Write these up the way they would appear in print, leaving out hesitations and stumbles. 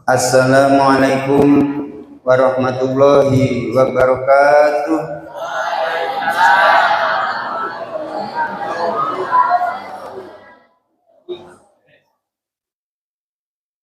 Assalamualaikum warahmatullahi wabarakatuh.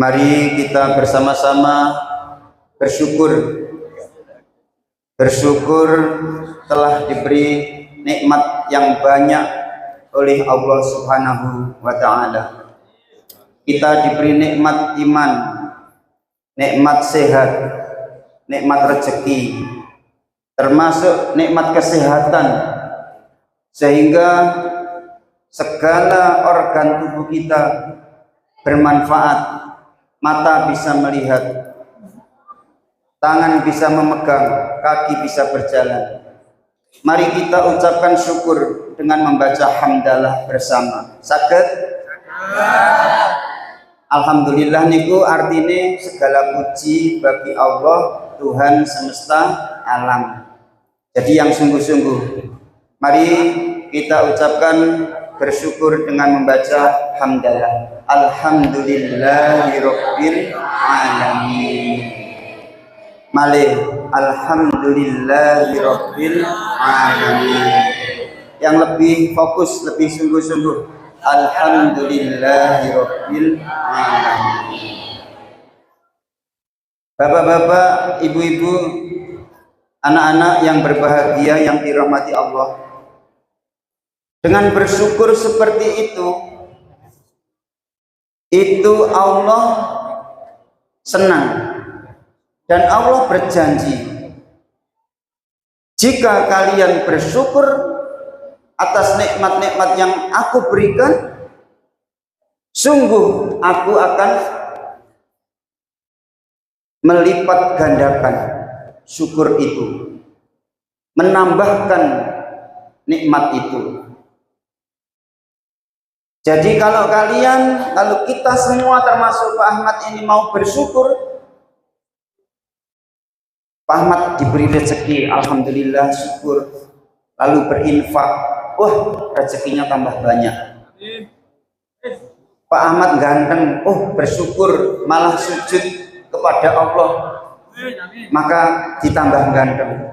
Mari kita bersama-sama bersyukur telah diberi nikmat yang banyak oleh Allah Subhanahu wa ta'ala. Kita diberi nikmat iman, nikmat sehat, nikmat rezeki, termasuk nikmat kesehatan, sehingga segala organ tubuh kita bermanfaat. Mata bisa melihat, tangan bisa memegang, kaki bisa berjalan. Mari kita ucapkan syukur dengan membaca hamdalah bersama. Saged? Alhamdulillah niku artine segala puji bagi Allah Tuhan semesta alam. Jadi yang sungguh-sungguh. Mari kita ucapkan bersyukur dengan membaca hamdalah. Alhamdulillahirabbil alamin. Malih alhamdulillahirabbil alamin. Yang lebih fokus, lebih sungguh-sungguh. Alhamdulillahirabbil alamin. Bapak-bapak, ibu-ibu, anak-anak yang berbahagia yang dirahmati Allah. Dengan bersyukur seperti itu Allah senang. Dan Allah berjanji, jika kalian bersyukur atas nikmat-nikmat yang aku berikan, sungguh aku akan melipat gandakan syukur itu, menambahkan nikmat itu. Jadi kalau kita semua termasuk Pak Ahmad ini mau bersyukur, Pak Ahmad diberi rezeki, alhamdulillah syukur, lalu berinfak, wah rezekinya tambah banyak. Pak Ahmad ganteng, bersyukur, malah sujud kepada Allah, maka ditambah ganteng.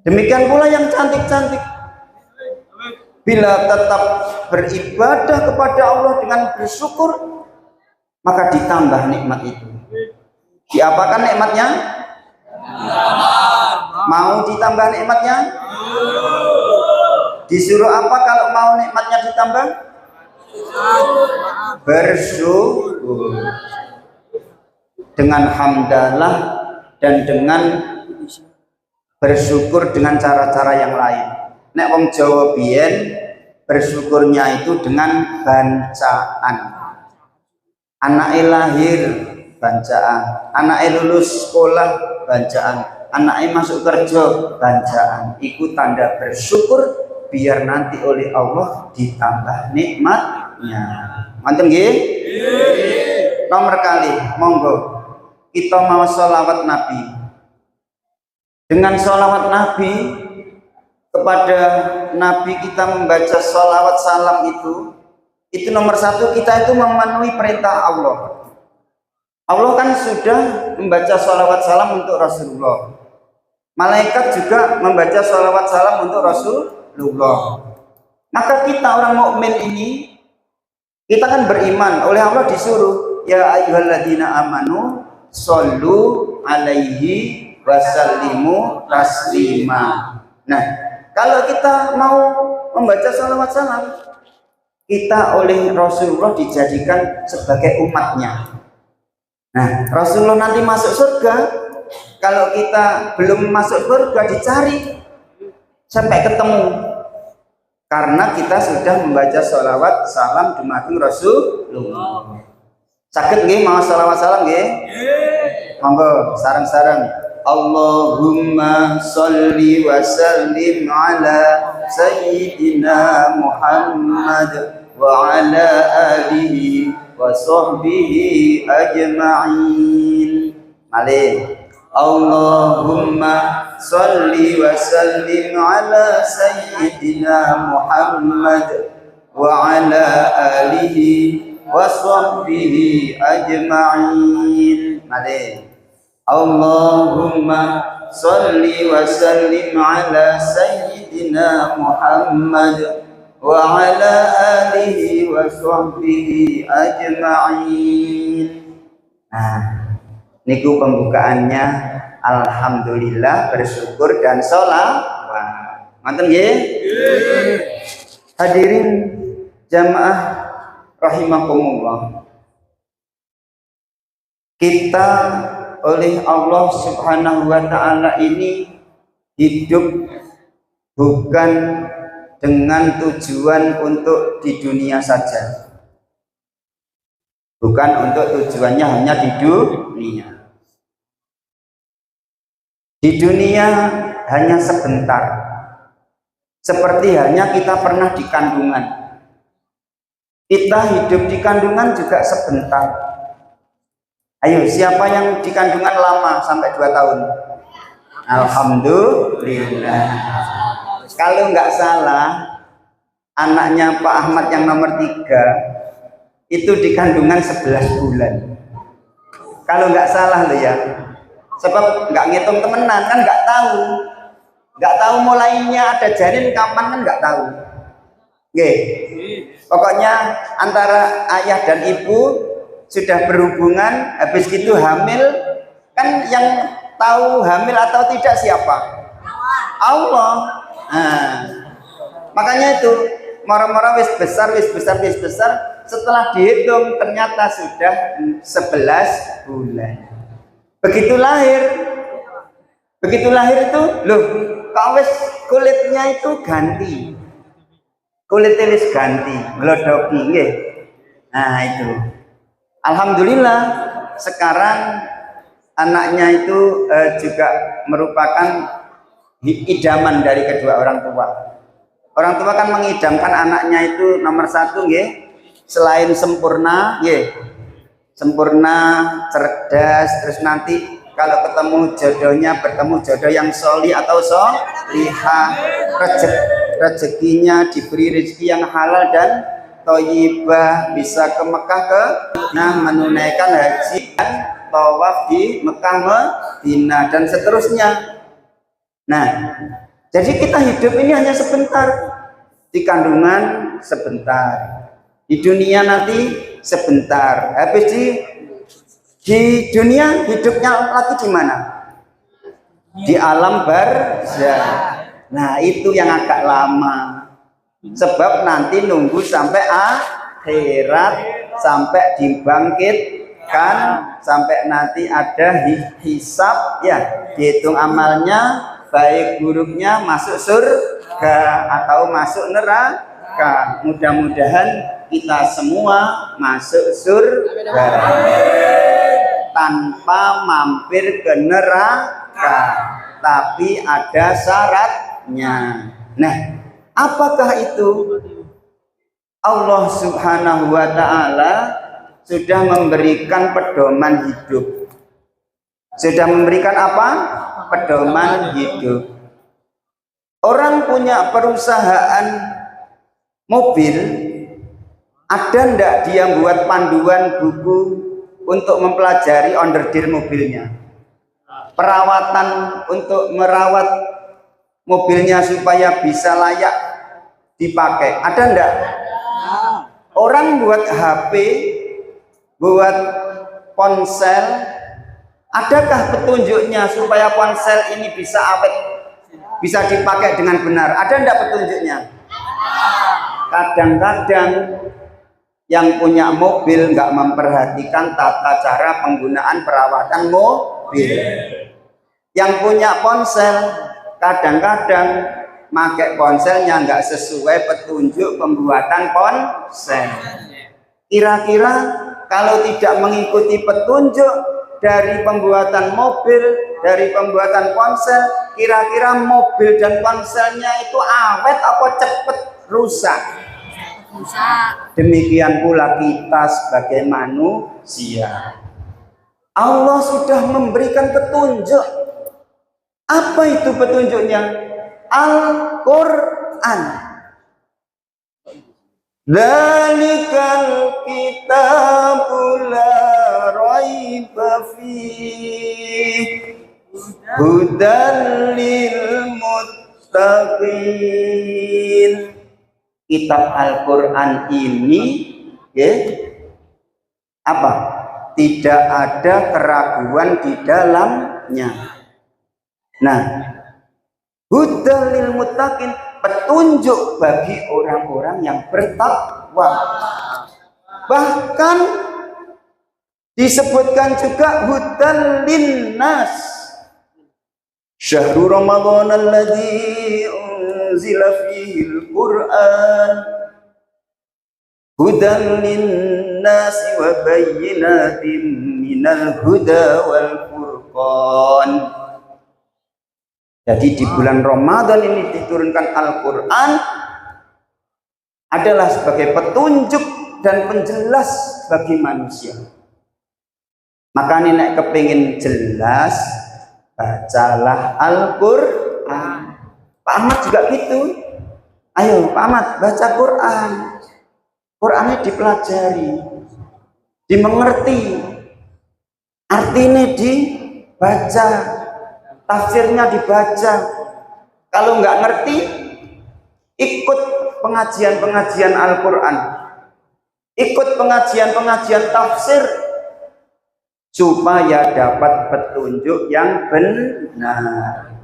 Demikian pula yang cantik-cantik, bila tetap beribadah kepada Allah dengan bersyukur, maka ditambah nikmat itu. Diapakan nikmatnya? Mau ditambah nikmatnya? Disuruh apa kalau mau nikmatnya ditambah? Bersyukur. Dengan hamdalah dan dengan bersyukur dengan cara-cara yang lain. Nek wong Jawa biyen bersyukurnya itu dengan bancaan. Anake lahir bancaan, anake lulus sekolah bancaan, anake masuk kerja bancaan. Iku tanda bersyukur biar nanti oleh Allah ditambah nikmatnya. Ngoten nggih? Nomor kali, monggo kita mau sholawat Nabi. Dengan sholawat Nabi, kepada Nabi kita membaca sholawat salam itu nomor satu, kita itu memenuhi perintah Allah. Allah kan sudah membaca sholawat salam untuk Rasulullah. Malaikat juga membaca sholawat salam untuk Rasulullah. Maka kita orang mukmin ini, kita kan beriman, oleh Allah disuruh, ya ayyuhalladzina amanu shollu alaihi wasallimu taslima. Nah, kalau kita mau membaca sholawat salam, kita oleh Rasulullah dijadikan sebagai umatnya. Nah, Rasulullah nanti masuk surga, kalau kita belum masuk surga dicari sampai ketemu, karena kita sudah membaca sholawat salam dumateng Rasulullah. Sakit nggih mau sholawat salam nggih? Monggo sareng-sareng. Allahumma sholli wa sallim ala sayyidina Muhammad wa ala alihi wa sahbihi ajma'in. Malih. Allahumma sholli wa sallim ala sayyidina Muhammad wa ala alihi wa sahbihi ajma'in. Mari. Allahumma salli wa sallim ala sayyidina Muhammad wa ala alihi wa sahbihi ajma'in. Nah, niku pembukaannya. Alhamdulillah, bersyukur dan sholawat. Manten nggih? Hadirin jamaah rahimakumullah. Kita oleh Allah Subhanahu wa taala ini hidup bukan dengan tujuan untuk di dunia saja. Bukan untuk tujuannya hanya di dunia. Di dunia hanya sebentar. Seperti halnya kita pernah di kandungan. Kita hidup di kandungan juga sebentar. Ayo, siapa yang di kandungan lama sampai 2 tahun? Alhamdulillah. Kalau nggak salah, anaknya Pak Ahmad yang nomor 3 itu di kandungan 11 bulan. Kalau nggak salah loh ya. Sebab nggak ngitung temenan kan, nggak tahu mulainya ada janin kapan kan nggak tahu. Oke. Pokoknya antara ayah dan ibu sudah berhubungan, habis itu hamil, kan yang tahu hamil atau tidak siapa? Allah. Nah, makanya itu moro-moro wis besar, setelah dihitung ternyata sudah 11 bulan. Begitu lahir itu, loh, kok wis kulitnya itu ganti. Kulitnya wis ganti, melodoki nggih. Nah, itu. Alhamdulillah sekarang anaknya itu juga merupakan idaman dari kedua orang tua. Orang tua kan mengidamkan anaknya itu nomor 1 nggih, selain sempurna nggih. Sempurna, cerdas, terus nanti kalau ketemu jodohnya bertemu jodoh yang sholih atau sholihah, rezekinya diberi rezeki yang halal dan thayyibah, bisa ke Mekah menunaikan haji dan tawaf di Mekah Madinah dan seterusnya. Nah, jadi kita hidup ini hanya sebentar, di kandungan sebentar, di dunia nanti sebentar, habis di dunia hidupnya lagi di mana? Di alam barzah. Nah, itu yang agak lama. Sebab nanti nunggu sampai akhirat, sampai dibangkitkan, sampai nanti ada hisab ya, dihitung amalnya, baik buruknya, masuk surga atau masuk neraka. Mudah-mudahan kita semua masuk surga tanpa mampir ke neraka, tapi ada syaratnya. Nah, apakah itu? Allah Subhanahu wa ta'ala sudah memberikan pedoman hidup. Sudah memberikan apa? Pedoman hidup. Orang punya perusahaan mobil, ada ndak dia buat panduan buku untuk mempelajari onderdeal mobilnya? Perawatan untuk merawat mobilnya supaya bisa layak dipakai, ada ndak? Orang buat HP, buat ponsel, adakah petunjuknya supaya ponsel ini bisa awet, bisa dipakai dengan benar? Ada ndak petunjuknya? Kadang-kadang yang punya mobil nggak memperhatikan tata cara penggunaan perawatan mobil. Yang punya ponsel kadang-kadang pakai ponselnya nggak sesuai petunjuk pembuatan ponsel. Kira-kira kalau tidak mengikuti petunjuk dari pembuatan mobil, dari pembuatan ponsel, kira-kira mobil dan ponselnya itu awet apa cepet rusak? Demikian pula kita sebagai manusia. Allah sudah memberikan petunjuk. Apa itu petunjuknya? Al-Quran. Dzalikal kitabu la raiba fihi hudan lil muttaqin. Kitab Al-Qur'an ini ya, apa? Tidak ada keraguan di dalamnya. Nah, hudan lil muttaqin, petunjuk bagi orang-orang yang bertakwa. Bahkan disebutkan juga hudan linnas. Syahrul Ramadan alladzi unzila fihi al-Qur'an hudan linnas wa bayyinatin minal huda wal furqan. Jadi di bulan Ramadan ini diturunkan Al-Quran adalah sebagai petunjuk dan penjelas bagi manusia. Maka nek kepingin jelas, bacalah Al-Quran. Pak Ahmad juga gitu. Ayo Pak Ahmad baca Quran. Qurannya dipelajari, dimengerti, artinya dibaca, tafsirnya dibaca. Kalau nggak ngerti, ikut pengajian-pengajian Al-Quran, ikut pengajian-pengajian tafsir, supaya dapat petunjuk yang benar.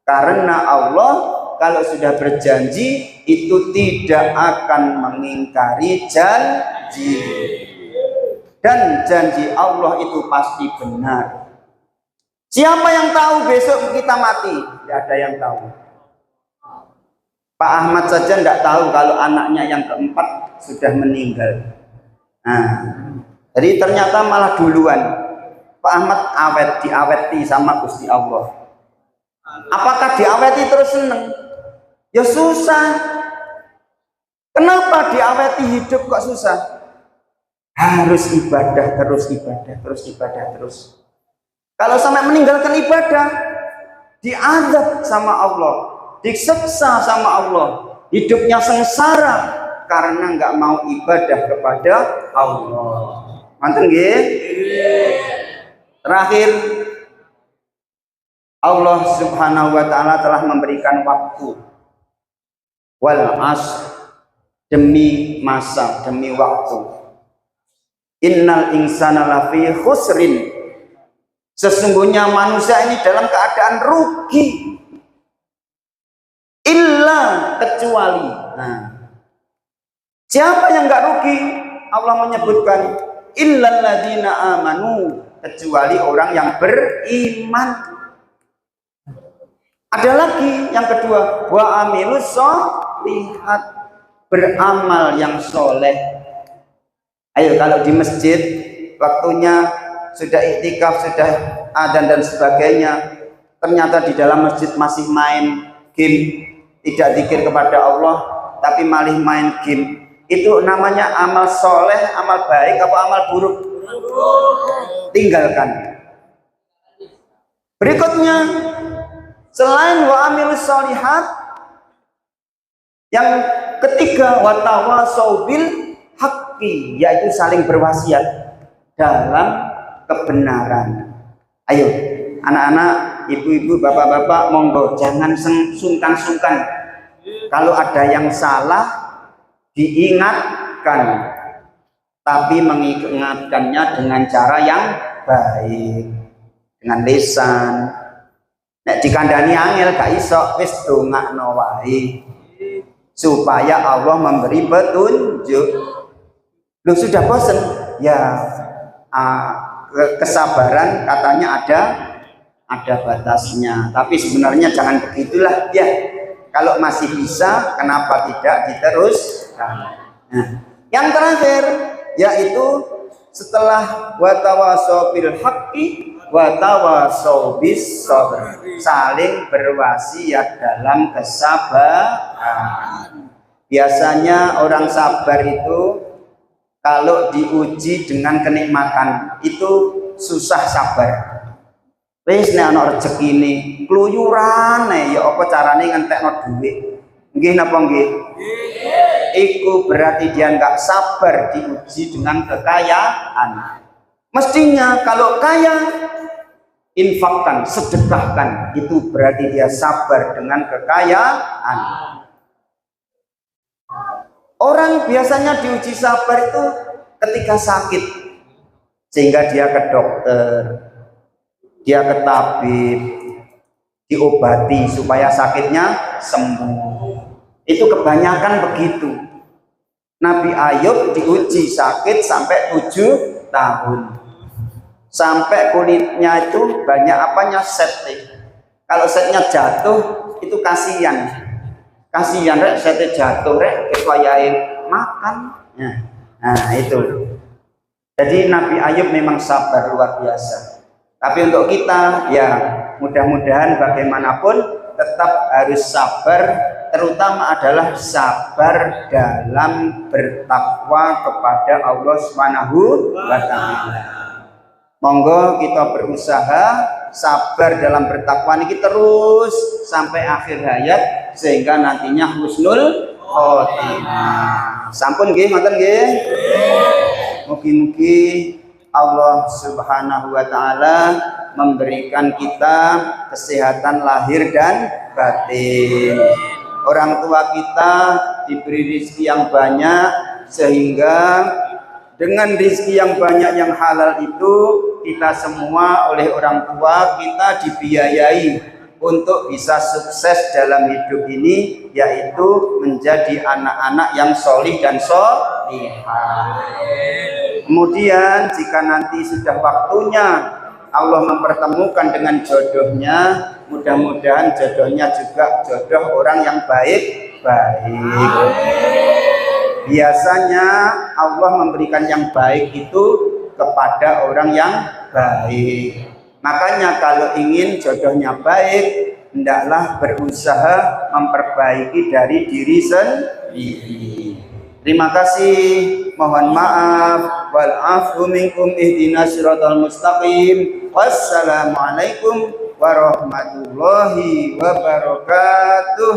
Karena Allah kalau sudah berjanji itu tidak akan mengingkari janji, dan janji Allah itu pasti benar. Siapa yang tahu besok kita mati? Tidak ada yang tahu. Pak Ahmad saja tidak tahu kalau anaknya yang keempat sudah meninggal. Nah, jadi ternyata malah duluan. Pak Ahmad diaweti sama Gusti Allah. Apakah diaweti terus seneng? Ya susah. Kenapa diaweti hidup kok susah? Harus ibadah terus, ibadah terus, ibadah terus. Kalau sampai meninggalkan ibadah, diazab sama Allah, diseksa sama Allah, hidupnya sengsara karena nggak mau ibadah kepada Allah. Manten nggih? Terakhir, Allah Subhanahu wa taala telah memberikan waktu. Wal asr, demi masa, demi waktu. Innal insana lafi khusrin. Sesungguhnya manusia ini dalam keadaan rugi. Illa, kecuali. Nah, siapa yang enggak rugi? Allah menyebutkan illal ladzina amanu, kecuali orang yang beriman. Ada lagi yang kedua, wa amilus sholihat, beramal yang soleh. Ayo kalau di masjid waktunya sudah iktikaf, sudah adzan dan sebagainya, ternyata di dalam masjid masih main game, tidak zikir kepada Allah, tapi malah main game. Itu namanya amal soleh, amal baik apa amal buruk? Tinggalkan. Berikutnya, selain wa amilus sholihat, yang ketiga watawasau bil haqqi, yaitu saling berwasiat dalam kebenaran. Ayo anak-anak, ibu-ibu, bapak-bapak, monggo jangan sungkan-sungkan. Kalau ada yang salah diingatkan, tapi mengingatkannya dengan cara yang baik, dengan lisan. Nek dikandani angel gak iso, wis dongakno wae supaya Allah memberi petunjuk. Lu sudah bosan? Ya, kesabaran katanya ada batasnya, tapi sebenarnya jangan begitulah ya. Kalau masih bisa, kenapa tidak diteruskan? Nah, yang terakhir yaitu setelah watawasau bil haqqi watawasau bis sabr, saling berwasiat dalam kesabaran. Biasanya orang sabar itu kalau diuji dengan kenikmatan itu susah sabar. Wis nek ana rezekine kluyuran ya apa carane ngentekno dhuwit. Nggih napa nggih? Nggih. Iku berarti dia nggak sabar diuji dengan kekayaan. Mestinya kalau kaya, infakkan, sedekahkan. Itu berarti dia sabar dengan kekayaan. Orang biasanya diuji sabar itu ketika sakit, sehingga dia ke dokter, dia ke tabib, diobati supaya sakitnya sembuh. Itu kebanyakan begitu. Nabi Ayub diuji sakit sampai 7 tahun. Sampai kulitnya itu banyak apanya, setnya. Kalau setnya jatuh itu kasihan. Kasihan rek, setnya jatuh rek, kesuayai makan. Nah itu. Jadi Nabi Ayub memang sabar luar biasa. Tapi untuk kita ya mudah-mudahan bagaimanapun tetap harus sabar, terutama adalah sabar dalam bertakwa kepada Allah Subhanahu wa Ta'ala. Monggo kita berusaha sabar dalam bertakwa ini terus sampai akhir hayat sehingga nantinya husnul khotimah. Sampun nggih, ngoten nggih. Mugi-mugi Allah Subhanahu wa Ta'ala memberikan kita kesehatan lahir dan batin. Orang tua kita diberi rezeki yang banyak, sehingga dengan rezeki yang banyak yang halal itu kita semua oleh orang tua kita dibiayai untuk bisa sukses dalam hidup ini, yaitu menjadi anak-anak yang solih dan solihah. Kemudian jika nanti sudah waktunya Allah mempertemukan dengan jodohnya, mudah-mudahan jodohnya juga jodoh orang yang baik-baik. Biasanya Allah memberikan yang baik itu kepada orang yang baik. Makanya kalau ingin jodohnya baik, hendaklah berusaha memperbaiki dari diri sendiri. Terima kasih, mohon maaf, wal afu minkum, ihdinas siratal mustaqim. Wassalamualaikum warahmatullahi wabarakatuh.